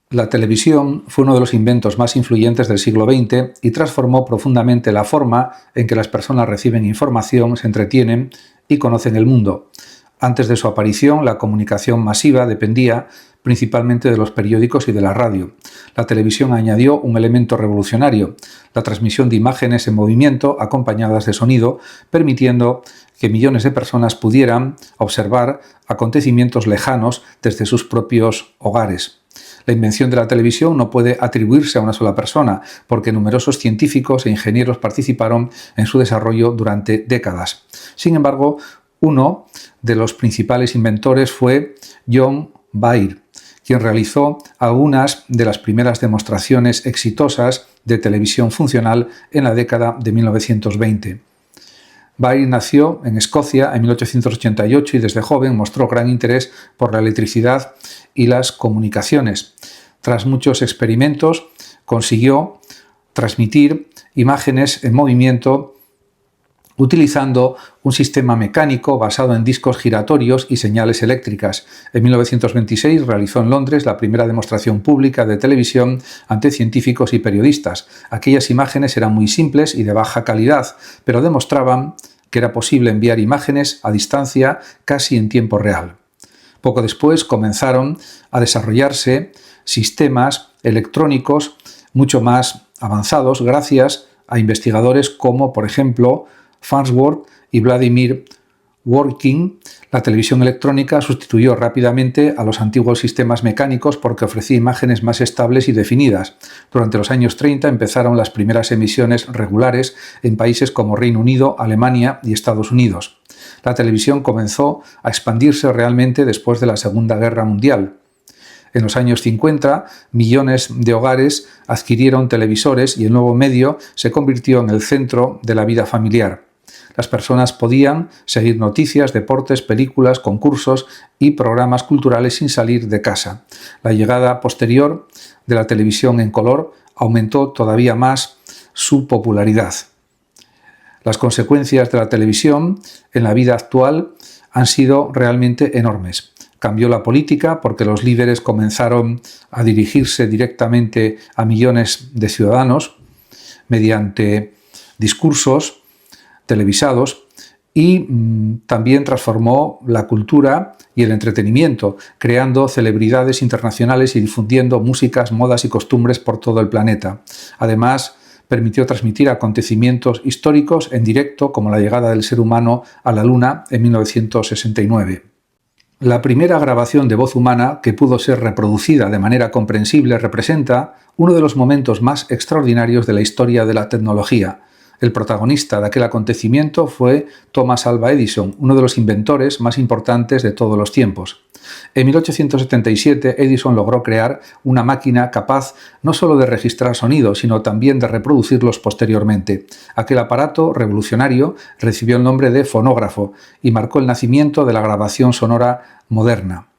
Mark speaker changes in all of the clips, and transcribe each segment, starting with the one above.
Speaker 1: La televisión fue uno de los inventos más influyentes del siglo XX y transformó profundamente la forma en que las personas reciben información, se entretienen y conocen el mundo. Antes de su aparición, la comunicación masiva dependía principalmente de los periódicos y de la radio. La televisión añadió un elemento revolucionario, la transmisión de imágenes en movimiento acompañadas de sonido, permitiendo que millones de personas pudieran observar acontecimientos lejanos desde sus propios hogares. La invención de la televisión no puede atribuirse a una sola persona, porque numerosos científicos e ingenieros participaron en su desarrollo durante décadas. Sin embargo, uno de los principales inventores fue John Bair, quien realizó algunas de las primeras demostraciones exitosas de televisión funcional en la década de 1920. Bair nació en Escocia en 1888 y desde joven mostró gran interés por la electricidad y las comunicaciones. Tras muchos experimentos, consiguió transmitir imágenes en movimiento utilizando un sistema mecánico basado en discos giratorios y señales eléctricas. En 1926 realizó en Londres la primera demostración pública de televisión ante científicos y periodistas. Aquellas imágenes eran muy simples y de baja calidad, pero demostraban que era posible enviar imágenes a distancia casi en tiempo real. Poco después comenzaron a desarrollarse sistemas electrónicos mucho más avanzados gracias a investigadores como, por ejemplo, Farnsworth y Vladimir Dworkin. La televisión electrónica sustituyó rápidamente a los antiguos sistemas mecánicos porque ofrecía imágenes más estables y definidas. Durante los años 30 empezaron las primeras emisiones regulares en países como Reino Unido, Alemania y Estados Unidos. La televisión comenzó a expandirse realmente después de la Segunda Guerra Mundial. En los años 50, millones de hogares adquirieron televisores y el nuevo medio se convirtió en el centro de la vida familiar. Las personas podían seguir noticias, deportes, películas, concursos y programas culturales sin salir de casa. La llegada posterior de la televisión en color aumentó todavía más su popularidad. Las consecuencias de la televisión en la vida actual han sido realmente enormes. Cambió la política porque los líderes comenzaron a dirigirse directamente a millones de ciudadanos mediante discursos televisados y también transformó la cultura y el entretenimiento, creando celebridades internacionales y difundiendo músicas, modas y costumbres por todo el planeta. Además, permitió transmitir acontecimientos históricos en directo, como la llegada del ser humano a la Luna en 1969. La primera grabación de voz humana que pudo ser reproducida de manera comprensible representa uno de los momentos más extraordinarios de la historia de la tecnología. El protagonista de aquel acontecimiento fue Thomas Alva Edison, uno de los inventores más importantes de todos los tiempos. En 1877, Edison logró crear una máquina capaz no solo de registrar sonidos, sino también de reproducirlos posteriormente. Aquel aparato revolucionario recibió el nombre de fonógrafo y marcó el nacimiento de la grabación sonora moderna.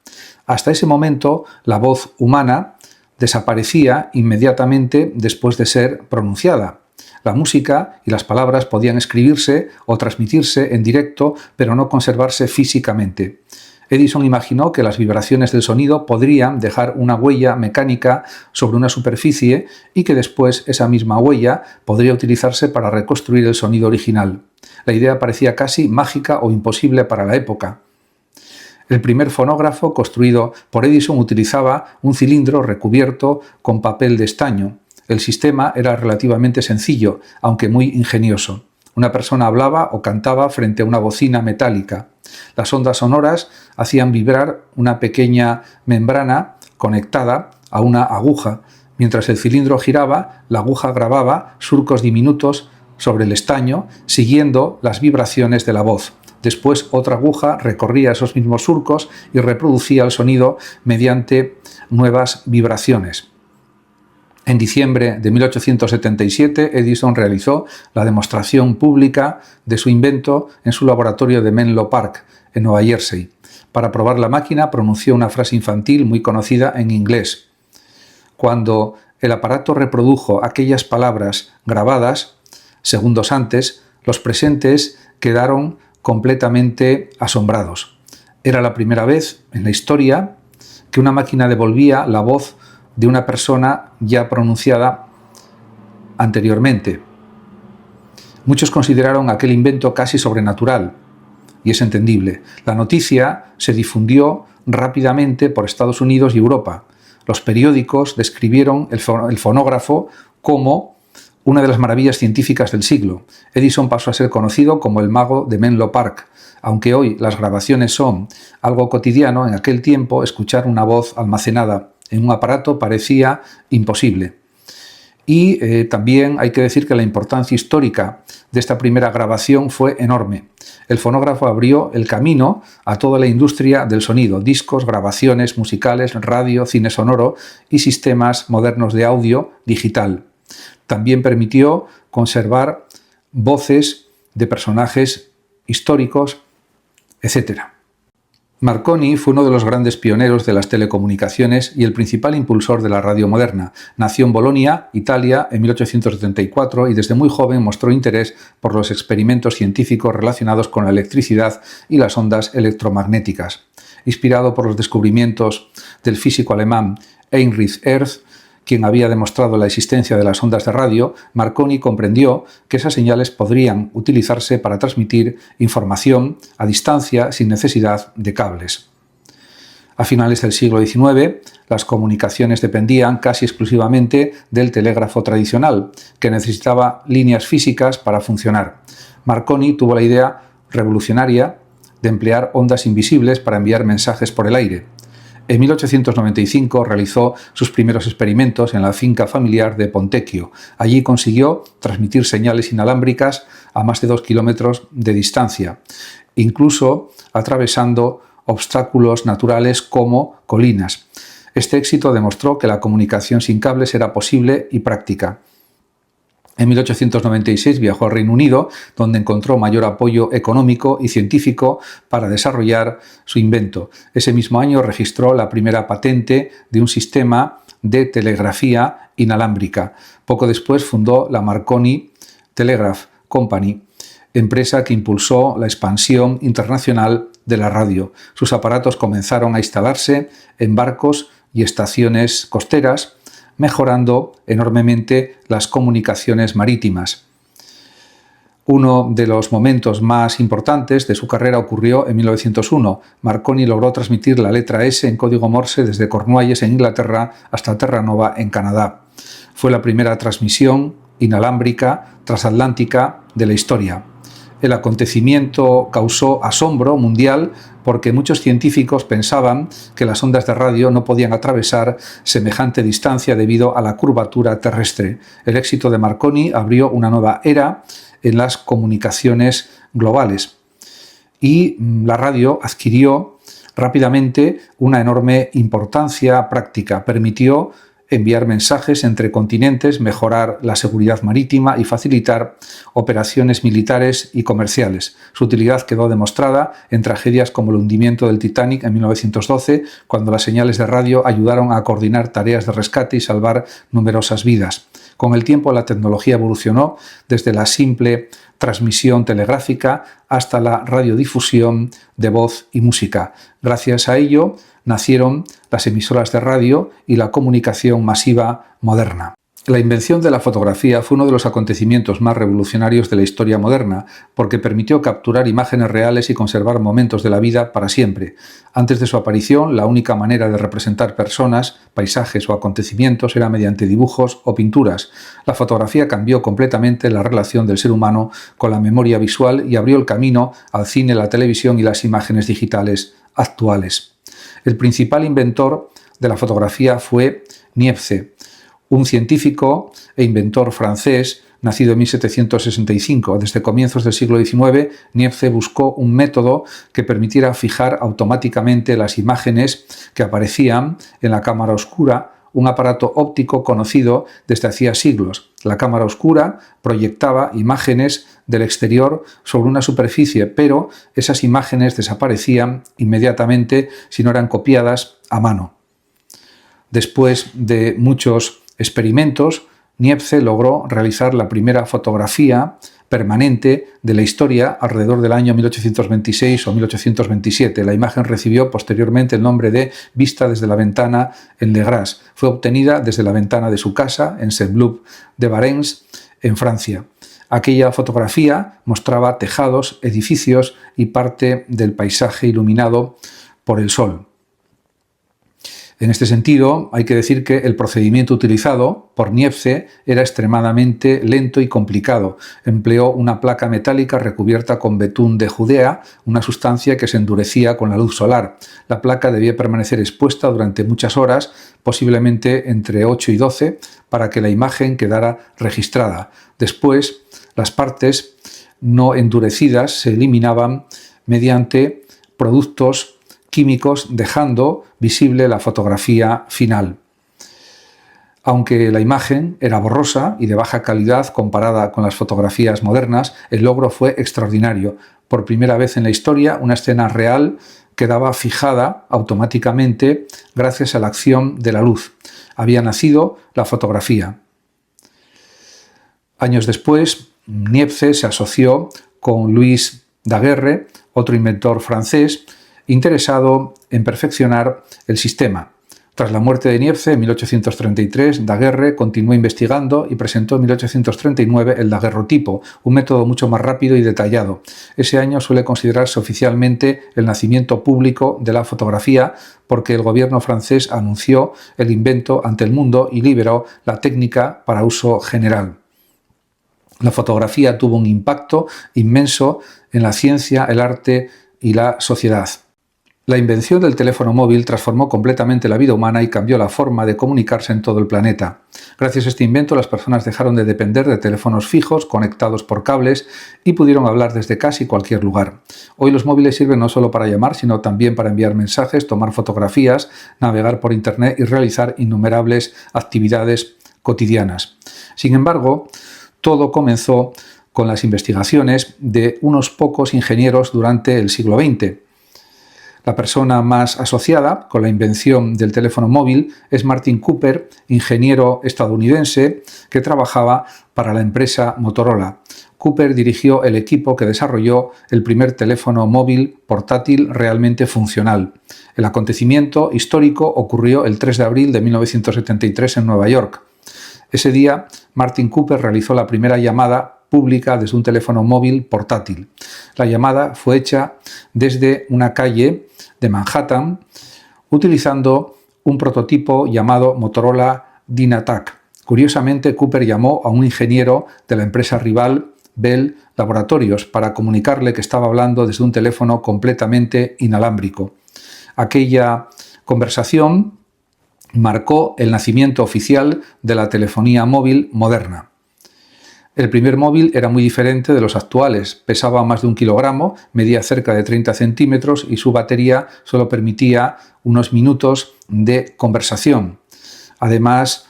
Speaker 1: Hasta ese momento, la voz humana desaparecía inmediatamente después de ser pronunciada. La música y las palabras podían escribirse o transmitirse en directo, pero no conservarse físicamente. Edison imaginó que las vibraciones del sonido podrían dejar una huella mecánica sobre una superficie y que después esa misma huella podría utilizarse para reconstruir el sonido original. La idea parecía casi mágica o imposible para la época. El primer fonógrafo construido por Edison utilizaba un cilindro recubierto con papel de estaño. El sistema era relativamente sencillo, aunque muy ingenioso. Una persona hablaba o cantaba frente a una bocina metálica. Las ondas sonoras hacían vibrar una pequeña membrana conectada a una aguja. Mientras el cilindro giraba, la aguja grababa surcos diminutos sobre el estaño, siguiendo las vibraciones de la voz. Después, otra aguja recorría esos mismos surcos y reproducía el sonido mediante nuevas vibraciones. En diciembre de 1877, Edison realizó la demostración pública de su invento en su laboratorio de Menlo Park, en Nueva Jersey. Para probar la máquina, pronunció una frase infantil muy conocida en inglés. Cuando el aparato reprodujo aquellas palabras grabadas, segundos antes, los presentes quedaron completamente asombrados. Era la primera vez en la historia que una máquina devolvía la voz de una persona ya pronunciada anteriormente. Muchos consideraron aquel invento casi sobrenatural, y es entendible. La noticia se difundió rápidamente por Estados Unidos y Europa. Los periódicos describieron el fonógrafo como una de las maravillas científicas del siglo. Edison pasó a ser conocido como el mago de Menlo Park. Aunque hoy las grabaciones son algo cotidiano, en aquel tiempo escuchar una voz almacenada en un aparato parecía imposible. Y también hay que decir que la importancia histórica de esta primera grabación fue enorme. El fonógrafo abrió el camino a toda la industria del sonido: discos, grabaciones musicales, radio, cine sonoro y sistemas modernos de audio digital. También permitió conservar voces de personajes históricos, etc. Marconi fue uno de los grandes pioneros de las telecomunicaciones y el principal impulsor de la radio moderna. Nació en Bolonia, Italia, en 1874 y desde muy joven mostró interés por los experimentos científicos relacionados con la electricidad y las ondas electromagnéticas. Inspirado por los descubrimientos del físico alemán Heinrich Hertz, quien había demostrado la existencia de las ondas de radio, Marconi comprendió que esas señales podrían utilizarse para transmitir información a distancia sin necesidad de cables. A finales del siglo XIX, las comunicaciones dependían casi exclusivamente del telégrafo tradicional, que necesitaba líneas físicas para funcionar. Marconi tuvo la idea revolucionaria de emplear ondas invisibles para enviar mensajes por el aire. En 1895 realizó sus primeros experimentos en la finca familiar de Pontecchio. Allí consiguió transmitir señales inalámbricas a más de 2 kilómetros de distancia, incluso atravesando obstáculos naturales como colinas. Este éxito demostró que la comunicación sin cables era posible y práctica. En 1896 viajó al Reino Unido, donde encontró mayor apoyo económico y científico para desarrollar su invento. Ese mismo año registró la primera patente de un sistema de telegrafía inalámbrica. Poco después fundó la Marconi Telegraph Company, empresa que impulsó la expansión internacional de la radio. Sus aparatos comenzaron a instalarse en barcos y estaciones costeras, mejorando enormemente las comunicaciones marítimas. Uno de los momentos más importantes de su carrera ocurrió en 1901. Marconi logró transmitir la letra S en código Morse desde Cornualles, en Inglaterra, hasta Terranova, en Canadá. Fue la primera transmisión inalámbrica transatlántica de la historia. El acontecimiento causó asombro mundial porque muchos científicos pensaban que las ondas de radio no podían atravesar semejante distancia debido a la curvatura terrestre. El éxito de Marconi abrió una nueva era en las comunicaciones globales y la radio adquirió rápidamente una enorme importancia práctica. Permitió enviar mensajes entre continentes, mejorar la seguridad marítima y facilitar operaciones militares y comerciales. Su utilidad quedó demostrada en tragedias como el hundimiento del Titanic en 1912, cuando las señales de radio ayudaron a coordinar tareas de rescate y salvar numerosas vidas. Con el tiempo, la tecnología evolucionó desde la simple transmisión telegráfica hasta la radiodifusión de voz y música. Gracias a ello, nacieron las emisoras de radio y la comunicación masiva moderna. La invención de la fotografía fue uno de los acontecimientos más revolucionarios de la historia moderna, porque permitió capturar imágenes reales y conservar momentos de la vida para siempre. Antes de su aparición, la única manera de representar personas, paisajes o acontecimientos era mediante dibujos o pinturas. La fotografía cambió completamente la relación del ser humano con la memoria visual y abrió el camino al cine, la televisión y las imágenes digitales actuales. El principal inventor de la fotografía fue Niepce, un científico e inventor francés nacido en 1765. Desde comienzos del siglo XIX, Niepce buscó un método que permitiera fijar automáticamente las imágenes que aparecían en la cámara oscura, un aparato óptico conocido desde hacía siglos. La cámara oscura proyectaba imágenes del exterior sobre una superficie, pero esas imágenes desaparecían inmediatamente si no eran copiadas a mano. Después de muchos experimentos, Niepce logró realizar la primera fotografía permanente de la historia alrededor del año 1826 o 1827. La imagen recibió posteriormente el nombre de Vista desde la ventana en Le Gras. Fue obtenida desde la ventana de su casa en Saint-Loup de Varens, en Francia. Aquella fotografía mostraba tejados, edificios y parte del paisaje iluminado por el sol. En este sentido, hay que decir que el procedimiento utilizado por Niepce era extremadamente lento y complicado. Empleó una placa metálica recubierta con betún de Judea, una sustancia que se endurecía con la luz solar. La placa debía permanecer expuesta durante muchas horas, posiblemente entre 8 y 12, para que la imagen quedara registrada. Después, las partes no endurecidas se eliminaban mediante productos químicos, dejando visible la fotografía final. Aunque la imagen era borrosa y de baja calidad comparada con las fotografías modernas, el logro fue extraordinario. Por primera vez en la historia, una escena real quedaba fijada automáticamente gracias a la acción de la luz. Había nacido la fotografía. Años después, Niepce se asoció con Louis Daguerre, otro inventor francés, interesado en perfeccionar el sistema. Tras la muerte de Niepce en 1833, Daguerre continuó investigando y presentó en 1839 el daguerrotipo, un método mucho más rápido y detallado. Ese año suele considerarse oficialmente el nacimiento público de la fotografía, porque el gobierno francés anunció el invento ante el mundo y liberó la técnica para uso general. La fotografía tuvo un impacto inmenso en la ciencia, el arte y la sociedad. La invención del teléfono móvil transformó completamente la vida humana y cambió la forma de comunicarse en todo el planeta. Gracias a este invento, las personas dejaron de depender de teléfonos fijos conectados por cables y pudieron hablar desde casi cualquier lugar. Hoy los móviles sirven no solo para llamar, sino también para enviar mensajes, tomar fotografías, navegar por Internet y realizar innumerables actividades cotidianas. Sin embargo, todo comenzó con las investigaciones de unos pocos ingenieros durante el siglo XX. La persona más asociada con la invención del teléfono móvil es Martin Cooper, ingeniero estadounidense que trabajaba para la empresa Motorola. Cooper dirigió el equipo que desarrolló el primer teléfono móvil portátil realmente funcional. El acontecimiento histórico ocurrió el 3 de abril de 1973 en Nueva York. Ese día, Martin Cooper realizó la primera llamada pública desde un teléfono móvil portátil. La llamada fue hecha desde una calle de Manhattan utilizando un prototipo llamado Motorola Dynatac. Curiosamente, Cooper llamó a un ingeniero de la empresa rival Bell Laboratories para comunicarle que estaba hablando desde un teléfono completamente inalámbrico. Aquella conversación marcó el nacimiento oficial de la telefonía móvil moderna. El primer móvil era muy diferente de los actuales, pesaba más de 1 kilogramo, medía cerca de 30 centímetros y su batería solo permitía unos minutos de conversación. Además,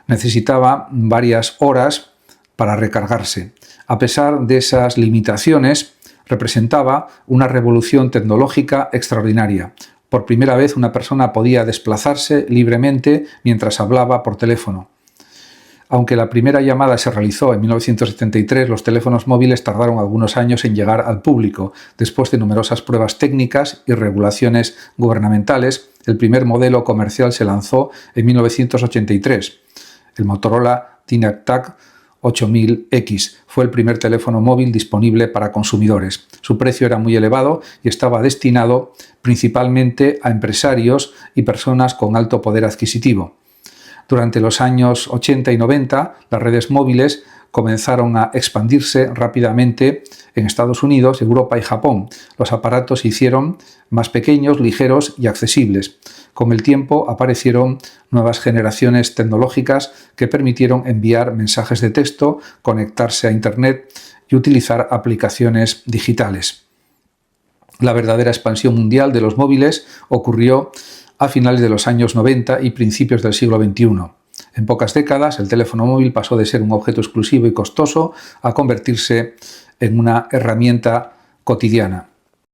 Speaker 1: necesitaba varias horas para recargarse. A pesar de esas limitaciones, representaba una revolución tecnológica extraordinaria. Por primera vez una persona podía desplazarse libremente mientras hablaba por teléfono. Aunque la primera llamada se realizó en 1973, los teléfonos móviles tardaron algunos años en llegar al público. Después de numerosas pruebas técnicas y regulaciones gubernamentales, el primer modelo comercial se lanzó en 1983. El Motorola Dynatac 8000X fue el primer teléfono móvil disponible para consumidores. Su precio era muy elevado y estaba destinado principalmente a empresarios y personas con alto poder adquisitivo. Durante los años 80 y 90, las redes móviles comenzaron a expandirse rápidamente en Estados Unidos, Europa y Japón. Los aparatos se hicieron más pequeños, ligeros y accesibles. Con el tiempo aparecieron nuevas generaciones tecnológicas que permitieron enviar mensajes de texto, conectarse a Internet y utilizar aplicaciones digitales. La verdadera expansión mundial de los móviles ocurrió a finales de los años 90 y principios del siglo XXI. En pocas décadas, el teléfono móvil pasó de ser un objeto exclusivo y costoso a convertirse en una herramienta cotidiana.